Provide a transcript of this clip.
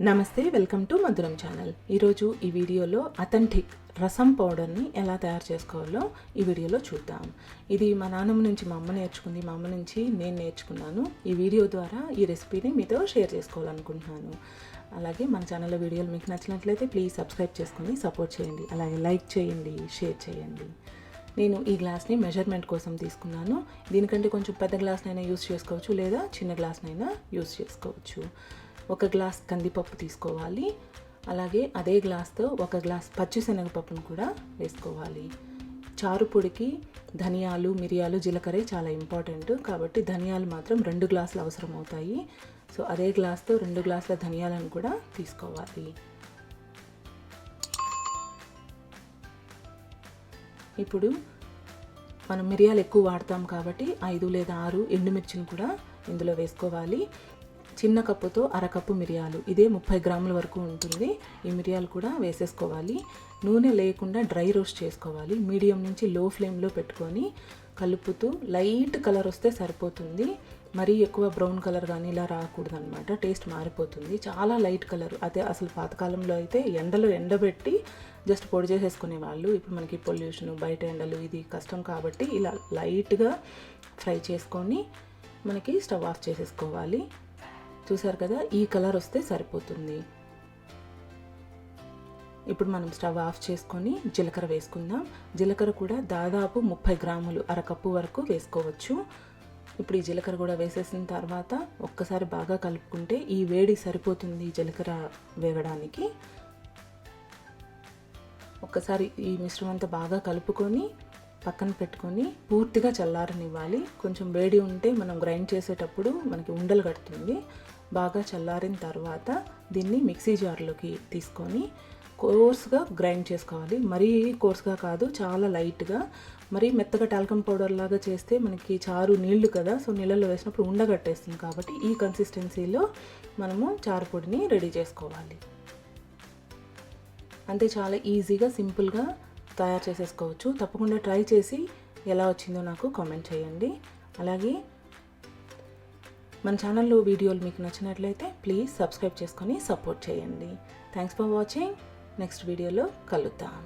నమస్తే, welcome to మధురం channel. ఈరోజు ఈ వీడియోలో అథెంటిక్ రసం పౌడర్ని ఎలా తయారు చేసుకోవాలో ఈ వీడియోలో చూద్దాం. ఇది మా నాన్నమ్మ నుంచి మా అమ్మ నేర్చుకుంది, మా అమ్మ నుంచి నేను నేర్చుకున్నాను. ఈ వీడియో ద్వారా ఈ రెసిపీని మీతో షేర్ చేసుకోవాలనుకుంటున్నాను. అలాగే మన ఛానల్లో వీడియోలు మీకు నచ్చినట్లయితే ప్లీజ్ సబ్స్క్రైబ్ చేసుకొని సపోర్ట్ చేయండి. అలాగే లైక్ చేయండి, షేర్ చేయండి. నేను ఈ గ్లాస్ని మెజర్మెంట్ కోసం తీసుకున్నాను. దీనికంటే కొంచెం పెద్ద గ్లాస్నైనా యూస్ చేసుకోవచ్చు, లేదా చిన్న గ్లాస్నైనా యూస్ చేసుకోవచ్చు. ఒక గ్లాస్ కందిపప్పు తీసుకోవాలి. అలాగే అదే గ్లాస్తో ఒక గ్లాస్ పచ్చిశనగపప్పును కూడా వేసుకోవాలి. చారు పొడికి ధనియాలు, మిరియాలు, జీలకర్ర చాలా ఇంపార్టెంట్, కాబట్టి ధనియాలు మాత్రం 2 గ్లాసులు అవసరం అవుతాయి. సో అదే గ్లాస్తో 2 గ్లాసుల ధనియాలను కూడా తీసుకోవాలి. ఇప్పుడు మనం మిరియాలు ఎక్కువ వాడతాం కాబట్టి 5 లేదా 6 ఎండుమిర్చిని కూడా ఇందులో వేసుకోవాలి. చిన్న కప్పుతో అరకప్పు మిరియాలు, ఇదే 30 గ్రాముల వరకు ఉంటుంది. ఈ మిరియాలు కూడా వేసేసుకోవాలి. నూనె లేకుండా డ్రై రోస్ట్ చేసుకోవాలి. మీడియం నుంచి లో ఫ్లేమ్లో పెట్టుకొని కలుపుతూ లైట్ కలర్ వస్తే సరిపోతుంది. మరీ ఎక్కువ బ్రౌన్ కలర్ కానీ ఇలా రాకూడదు అనమాట, టేస్ట్ మారిపోతుంది. చాలా లైట్ కలర్, అదే అసలు పాతకాలంలో అయితే ఎండలో ఎండబెట్టి జస్ట్ పొడి చేసేసుకునేవాళ్ళు. ఇప్పుడు మనకి పొల్యూషన్, బయట ఎండలు, ఇది కష్టం కాబట్టి ఇలా లైట్గా ఫ్రై చేసుకొని మనకి స్టవ్ ఆఫ్ చేసేసుకోవాలి. చూసారు కదా, ఈ కలర్ వస్తే సరిపోతుంది. ఇప్పుడు మనం స్టవ్ ఆఫ్ చేసుకొని జీలకర్ర వేసుకుందాం. జీలకర్ర కూడా దాదాపు 30 గ్రాములు, అరకప్పు వరకు వేసుకోవచ్చు. ఇప్పుడు ఈ జీలకర్ర కూడా వేసేసిన తర్వాత ఒక్కసారి బాగా కలుపుకుంటే ఈ వేడి సరిపోతుంది జీలకర్ర వేగడానికి. ఒక్కసారి ఈ మిశ్రమం అంతా బాగా కలుపుకొని పక్కన పెట్టుకొని పూర్తిగా చల్లారనివ్వాలి. కొంచెం వేడి ఉంటే మనం గ్రైండ్ చేసేటప్పుడు మనకి ఉండలు కడుతుంది. బాగా చల్లారిన తర్వాత దీన్ని మిక్సీ జార్లోకి తీసుకొని కోర్స్గా గ్రైండ్ చేసుకోవాలి. మరీ కోర్స్గా కాదు, చాలా లైట్గా. మరీ మెత్తగా టాల్కమ్ పౌడర్ లాగా చేస్తే మనకి చారు నీళ్లు కదా, సో నీళ్ళల్లో వేసినప్పుడు ఉండగట్టేస్తుంది. కాబట్టి ఈ కన్సిస్టెన్సీలో మనము చారు పొడిని రెడీ చేసుకోవాలి. అంతే, చాలా ఈజీగా సింపుల్గా తయారు చేసేసుకోవచ్చు. తప్పకుండా ట్రై చేసి ఎలా వచ్చిందో నాకు కామెంట్ చేయండి. అలాగే మన ఛానల్లో వీడియోలు మీకు నచ్చినట్లయితే ప్లీజ్ సబ్స్క్రైబ్ చేసుకొని సపోర్ట్ చేయండి. Thanks for watching. నెక్స్ట్ వీడియోలో కలుద్దాం.